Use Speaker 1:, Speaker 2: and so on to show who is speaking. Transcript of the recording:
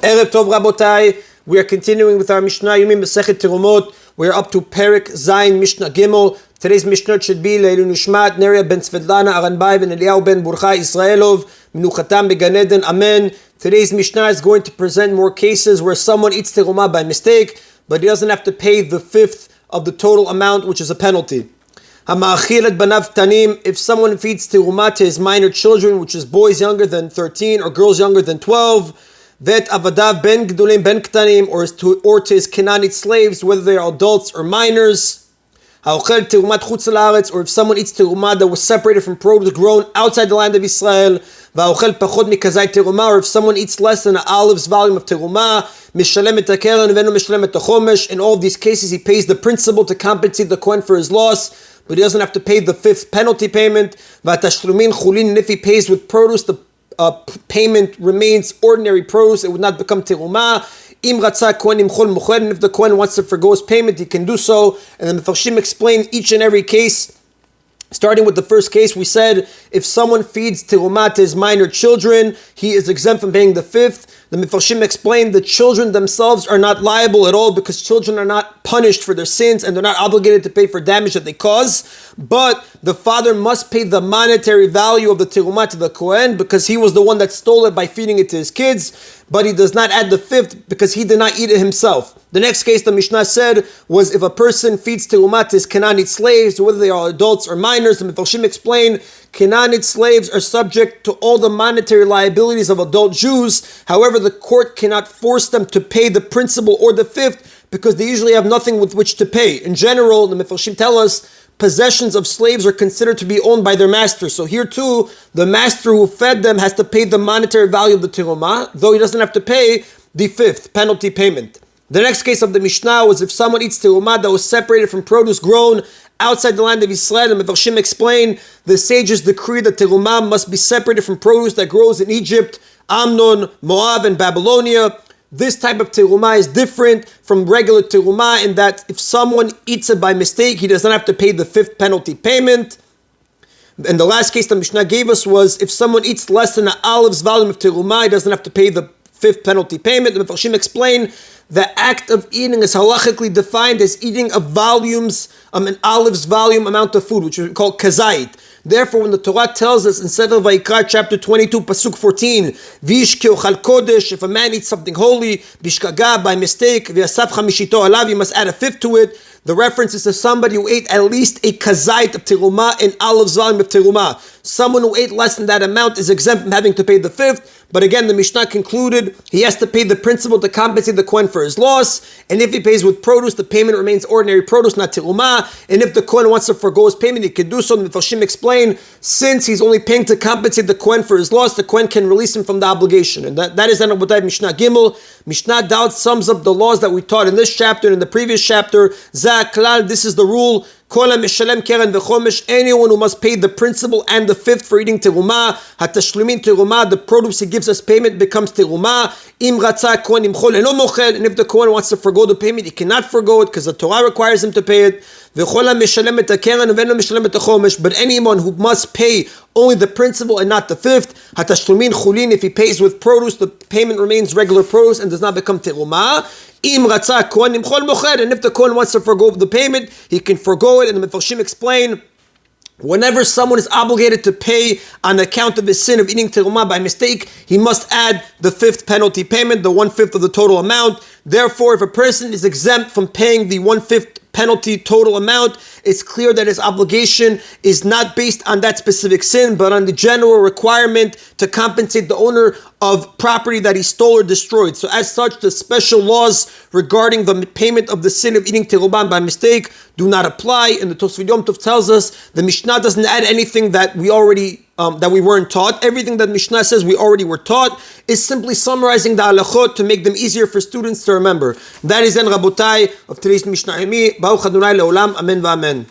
Speaker 1: Erev Tov Rabotai, we are continuing with our Mishna Yomi Masechet Terumot. We are up to Perik Zayin Mishnah Gimel. Today's Mishnah should be Leilu Nishmat Neria ben Tzvedlana Aranbai ben Eliyahu ben Burcha Israelov Minuchatam beGan Eden. Amen. Today's Mishnah is going to present more cases where someone eats terumah by mistake, but he doesn't have to pay the fifth of the total amount, which is a penalty. If someone feeds terumah to his minor children, which is boys younger than 13 or girls younger than 12, vet avadav ben gdulim ben ktanim, or to his Canaanite slaves, whether they are adults or minors. Or if someone eats terumah that was separated from produce grown outside the land of Israel, or if someone eats less than an olive's volume of terumah, in all of these cases he pays the principal to compensate the Kohen for his loss, but he doesn't have to pay the fifth penalty payment. And if he pays with produce, the payment remains ordinary produce, it would not become terumah. And if the Kohen wants to forgo his payment, he can do so. And then the Mefarshim explain each and every case. Starting with the first case, we said if someone feeds terumah to his minor children, he is exempt from paying the fifth. The Mefarshim explained the children themselves are not liable at all because children are not punished for their sins and they're not obligated to pay for damage that they cause. But the father must pay the monetary value of the terumah to the Kohen because he was the one that stole it by feeding it to his kids. But he does not add the fifth because he did not eat it himself. The next case the Mishnah said was if a person feeds terumah to his Canaanite slaves, whether they are adults or minors. The Mefarshim explained Canaanite slaves are subject to all the monetary liabilities of adult Jews. However, the court cannot force them to pay the principal or the fifth because they usually have nothing with which to pay. In general, the Mefarshim tell us possessions of slaves are considered to be owned by their master. So here too, the master who fed them has to pay the monetary value of the terumah, though he doesn't have to pay the fifth penalty payment. The next case of the Mishnah was if someone eats terumah that was separated from produce grown outside the land of Israel. And Mefarshim explained the sages decree that terumah must be separated from produce that grows in Egypt, Amnon, Moab, and Babylonia. This type of terumah is different from regular terumah in that if someone eats it by mistake, he does not have to pay the fifth penalty payment. And the last case the Mishnah gave us was if someone eats less than an olive's volume of terumah, he doesn't have to pay the fifth penalty payment. The Mefarshim explain the act of eating is halachically defined as eating a an olive's volume amount of food, which we call kazait. Therefore, when the Torah tells us in Sefer Vayikra, chapter 22, pasuk 14, Vish keochal kodesh, if a man eats something holy, bishkaga, by mistake, v'yasaf chamishito alav, you must add a fifth to it. The reference is to somebody who ate at least a kazait of terumah, an olive's volume of terumah. Someone who ate less than that amount is exempt from having to pay the fifth. But again, the Mishnah concluded he has to pay the principal to compensate the Kohen for his loss. And if he pays with produce, the payment remains ordinary produce, not terumah. And if the Kohen wants to forgo his payment, he can do so. And the Mefarshim explain, since he's only paying to compensate the Kohen for his loss, the Kohen can release him from the obligation. And that is Rabotai Mishnah Gimel. Mishnah Dalet sums up the laws that we taught in this chapter and in the previous chapter. Zaklal, this is the rule. Anyone who must pay the principal and the fifth for eating terumah, the produce he gives us payment becomes terumah. And if the Kohen wants to forgo the payment, he cannot forgo it because the Torah requires him to pay it. But anyone who must pay only the principal and not the fifth, if he pays with produce, the payment remains regular produce and does not become terumah. And if the Kohen wants to forgo the payment, he can forgo it. And the Mefarshim explain, whenever someone is obligated to pay on account of his sin of eating terumah by mistake, he must add the fifth penalty payment, the 1/5 of the total amount. Therefore, if a person is exempt from paying the 1/5 penalty total amount, it's clear that his obligation is not based on that specific sin, but on the general requirement to compensate the owner of property that he stole or destroyed. So as such, the special laws regarding the payment of the sin of eating terumah by mistake do not apply. And the Tosfot Yom Tov tells us the Mishnah doesn't add anything that we weren't taught. Everything that Mishnah says we already were taught is simply summarizing the halachot to make them easier for students to remember. That is then Rabotai of today's Mishna Yomi. Baruch Adonai Leolam. Amen v'amen.